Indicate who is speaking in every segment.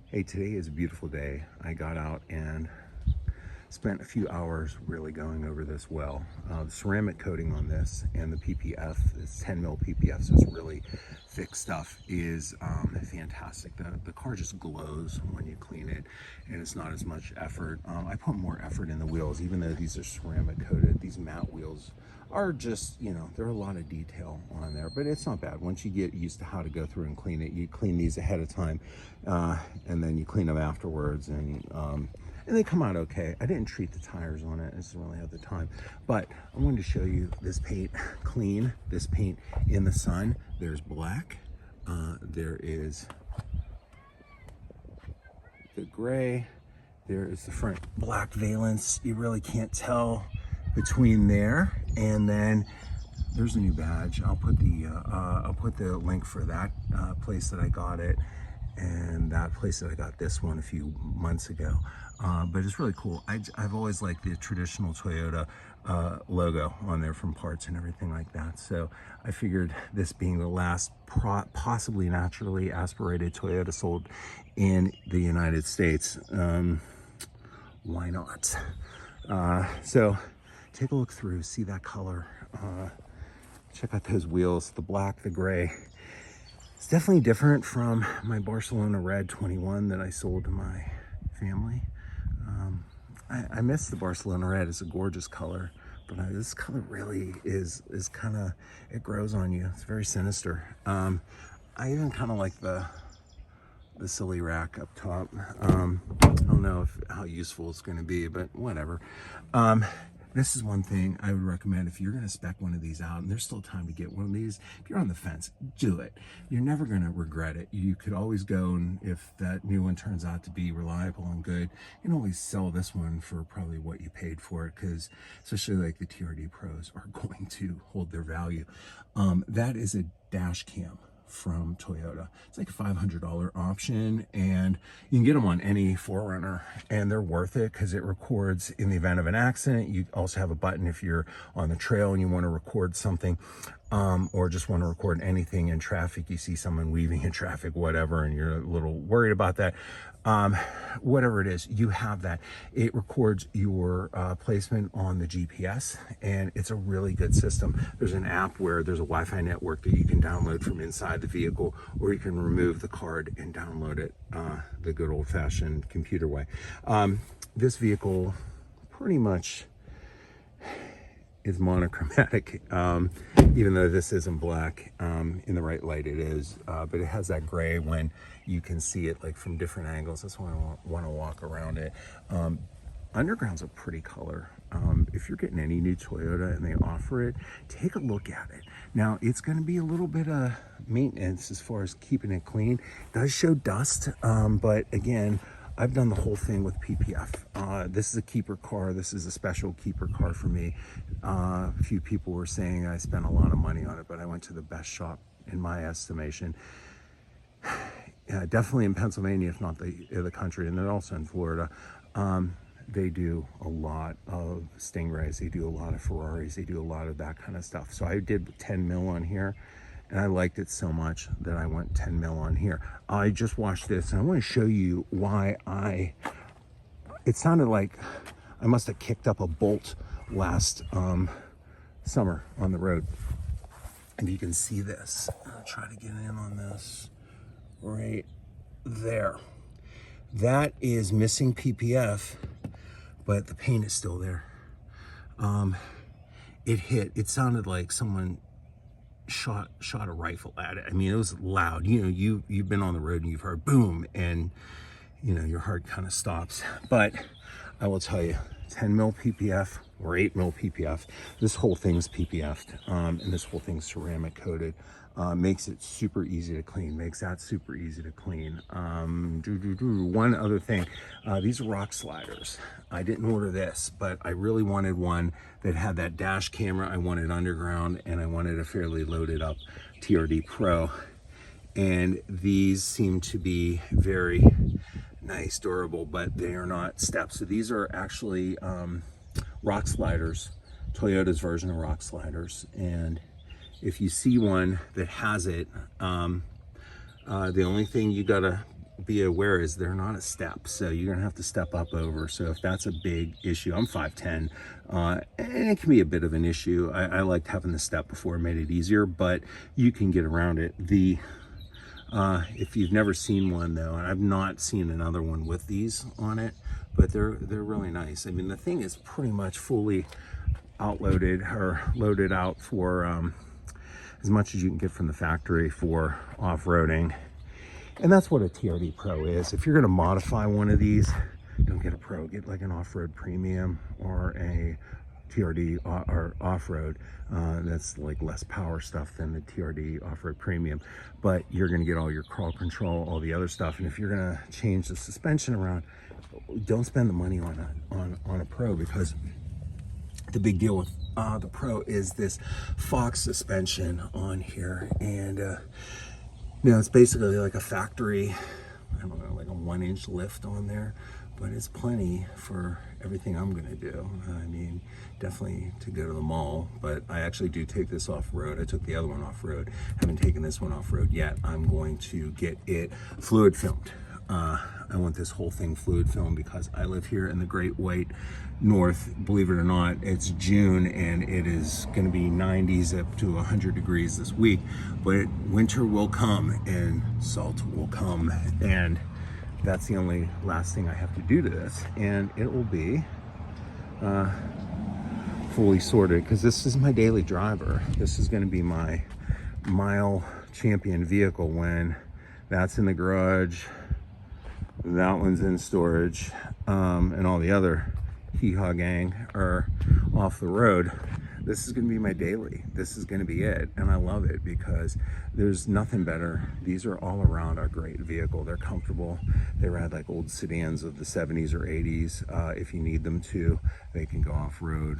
Speaker 1: Hey, today is a beautiful day. I got out and spent a few hours really going over this well. The ceramic coating on this and the PPF, this 10 mil PPF, so it's really thick stuff, is fantastic. The car just glows when you clean it, and it's not as much effort. I put more effort in the wheels, even though these are ceramic coated. These matte wheels are just, there are a lot of detail on there, but it's not bad. Once you get used to how to go through and clean it, you clean these ahead of time, and then you clean them afterwards, and they come out okay. I didn't treat the tires on it. I just really had the time. But I wanted to show you this paint clean, this paint in the sun. There's black. There is the gray. There is the front black valence. You really can't tell between there. And then there's a new badge. I'll put the link for that place that I got it, and that place that I got this one a few months ago. But it's really cool. I've always liked the traditional Toyota logo on there from parts and everything like that. So I figured, this being the last possibly naturally aspirated Toyota sold in the United States, why not? So take a look through, see that color, check out those wheels, the black, the gray. It's definitely different from my Barcelona Red 21 that I sold to my family. I miss the Barcelona Red. It's a gorgeous color, but this color really is kind of, it grows on you. It's very sinister. I even kind of like the silly rack up top. I don't know how useful it's going to be, but whatever. This is one thing I would recommend if you're going to spec one of these out, and there's still time to get one of these. If you're on the fence, do it. You're never going to regret it. You could always go, and if that new one turns out to be reliable and good, you can always sell this one for probably what you paid for it, because especially like the TRD Pros are going to hold their value. That is a dash cam from Toyota. It's like a $500 option, and you can get them on any 4Runner, and they're worth it because it records in the event of an accident. You also have a button if you're on the trail and you want to record something, or just want to record anything in traffic. You see someone weaving in traffic, whatever, and you're a little worried about that. Whatever it is, you have that. It records your placement on the GPS, and it's a really good system. There's an app where there's a Wi-Fi network that you can download from inside the vehicle, or you can remove the card and download it the good old-fashioned computer way. This vehicle pretty much is monochromatic, even though this isn't black. In the right light it is, but it has that gray when you can see it like from different angles. That's why I want to walk around it. Underground's a pretty color. If you're getting any new Toyota and they offer it, take a look at it. Now, it's going to be a little bit of maintenance as far as keeping it clean. It does show dust, but again, I've done the whole thing with PPF. This is a keeper car. This is a special keeper car for me. A few people were saying I spent a lot of money on it, but I went to the best shop in my estimation. Definitely in Pennsylvania, if not the country, and then also in Florida. They do a lot of Stingrays. They do a lot of Ferraris. They do a lot of that kind of stuff. So I did 10 mil on here, and I liked it so much that I went 10 mil on here. I just watched this, and I want to show you why it sounded like I must have kicked up a bolt last summer on the road. And you can see this. I'll try to get in on this right there. That is missing PPF, but the paint is still there. It sounded like someone shot a rifle at it. I mean, it was loud. You've been on the road and you've heard boom, and your heart kind of stops. But I will tell you, 10 mil PPF or 8 mil PPF, this whole thing's PPF'd, and this whole thing's ceramic coated. Makes it super easy to clean, makes that super easy to clean. One other thing, these are rock sliders. I didn't order this, but I really wanted one that had that dash camera. I wanted underground, and I wanted a fairly loaded up TRD Pro. And these seem to be very nice, durable, but they are not steps. So these are actually rock sliders, Toyota's version of rock sliders. And if you see one that has it, the only thing you gotta be aware is they're not a step, so you're gonna have to step up over. So if that's a big issue, I'm 5'10", and it can be a bit of an issue. I liked having the step before, it made it easier, but you can get around it. If you've never seen one though, and I've not seen another one with these on it, but they're really nice. I mean, the thing is pretty much fully outloaded or loaded out for as much as you can get from the factory for off-roading. And that's what a TRD Pro is. If you're going to modify one of these, don't get a Pro, get like an off-road premium or a TRD or off-road. That's like less power stuff than the TRD off-road premium, but you're going to get all your crawl control, all the other stuff. And if you're going to change the suspension around, don't spend the money on a Pro, because the big deal with the Pro is this Fox suspension on here. And you know, it's basically like a factory, I don't know, like a 1-inch lift on there, but it's plenty for everything I'm gonna do. I mean, definitely to go to the mall, but I actually do take this off-road. I took the other one off-road, haven't taken this one off-road yet. I'm going to get it fluid filmed. I want this whole thing fluid filmed because I live here in the Great White North. Believe it or not, it's June and it is going to be 90s up to 100 degrees this week, but winter will come and salt will come, and that's the only last thing I have to do to this, and it will be fully sorted, because this is my daily driver. This is going to be my mile champion vehicle when that's in the garage, that one's in storage, and all the other hee-haw gang are off the road. This is going to be my daily. This is going to be it, and I love it because there's nothing better. These are all around a great vehicle. They're comfortable. They ride like old sedans of the 70s or 80s. If you need them to, they can go off-road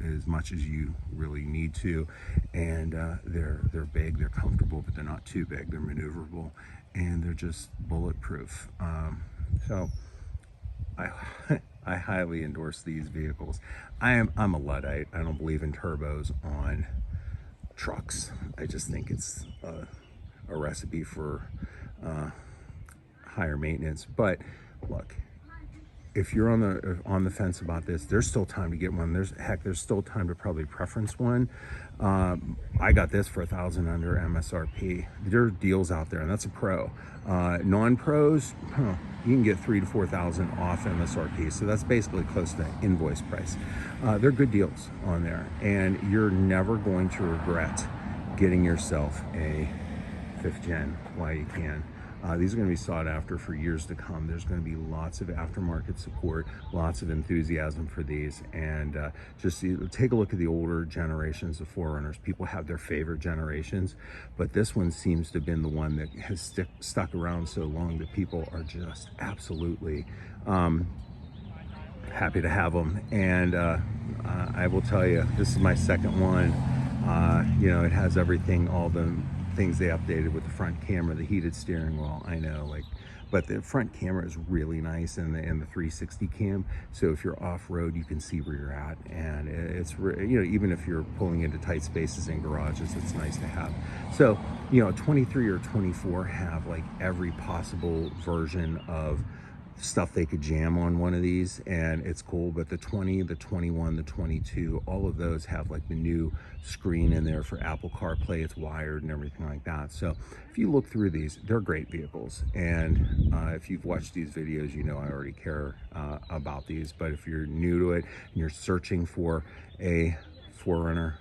Speaker 1: as much as you really need to, and they're big, they're comfortable, but they're not too big. They're maneuverable, and they're just bulletproof. So I highly endorse these vehicles. I'm a Luddite. I don't believe in turbos on trucks. I just think it's a recipe for higher maintenance. But look, if you're on the fence about this, there's still time to get one. There's still time to probably preference one. I got this for $1,000 under MSRP. There are deals out there, and that's a Pro. Non-pros, you can get $3,000 to $4,000 off MSRP. So that's basically close to invoice price. They're good deals on there, and you're never going to regret getting yourself a 5th gen while you can. These are going to be sought after for years to come. There's going to be lots of aftermarket support, lots of enthusiasm for these, and just take a look at the older generations of 4Runners. People have their favorite generations, but this one seems to have been the one that has stuck around so long that people are just absolutely happy to have them. And I will tell you, this is my second one. You know, it has everything, all the things they updated with the front camera, the heated steering wheel, I know, like, but the front camera is really nice, and the 360 cam, so if you're off-road you can see where you're at, and it's, you know, even if you're pulling into tight spaces in garages, it's nice to have. So, you know, 23 or 24 have like every possible version of stuff they could jam on one of these, and it's cool. But the 20, the 21, the 22, all of those have like the new screen in there for Apple CarPlay. It's wired and everything like that. So if you look through these, they're great vehicles, and if you've watched these videos, you know I already care about these. But if you're new to it and you're searching for a 4Runner,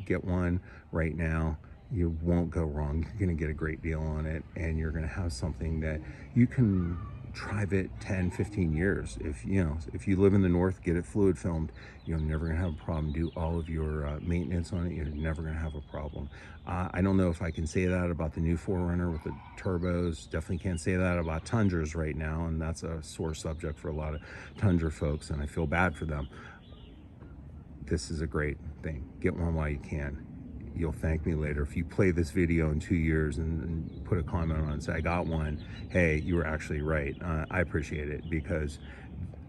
Speaker 1: get one right now. You won't go wrong. You're going to get a great deal on it, and you're going to have something that you can drive it 10, 15 years. If you live in the north, get it fluid filmed. You're never gonna have a problem. Do all of your maintenance on it. You're never gonna have a problem. I don't know if I can say that about the new 4Runner with the turbos. Definitely can't say that about Tundras right now, and that's a sore subject for a lot of Tundra folks, and I feel bad for them. This is a great thing. Get one while you can. You'll thank me later. If you play this video in 2 years and put a comment on it and say, I got one, hey, you were actually right. I appreciate it, because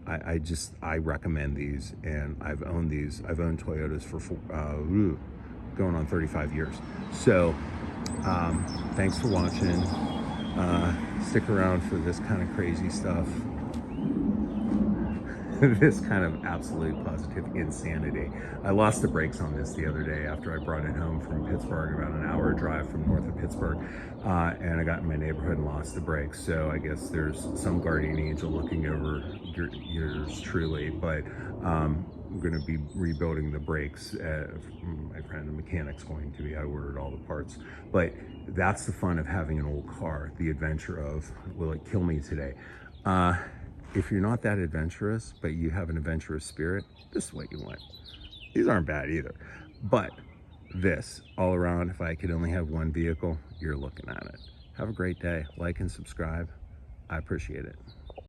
Speaker 1: I recommend these, and I've owned these. I've owned Toyotas for going on 35 years. So thanks for watching. Stick around for this kind of crazy stuff. This kind of absolute positive insanity. I lost the brakes on this the other day after I brought it home from Pittsburgh, about an hour drive from north of Pittsburgh, and I got in my neighborhood and lost the brakes. So I guess there's some guardian angel looking over yours truly, but I'm going to be rebuilding the brakes. My friend the mechanic's going to be. I ordered all the parts, but that's the fun of having an old car, the adventure of, will it kill me today? If you're not that adventurous, but you have an adventurous spirit, this is what you want. These aren't bad either. But this, all around, if I could only have one vehicle, you're looking at it. Have a great day. Like and subscribe. I appreciate it.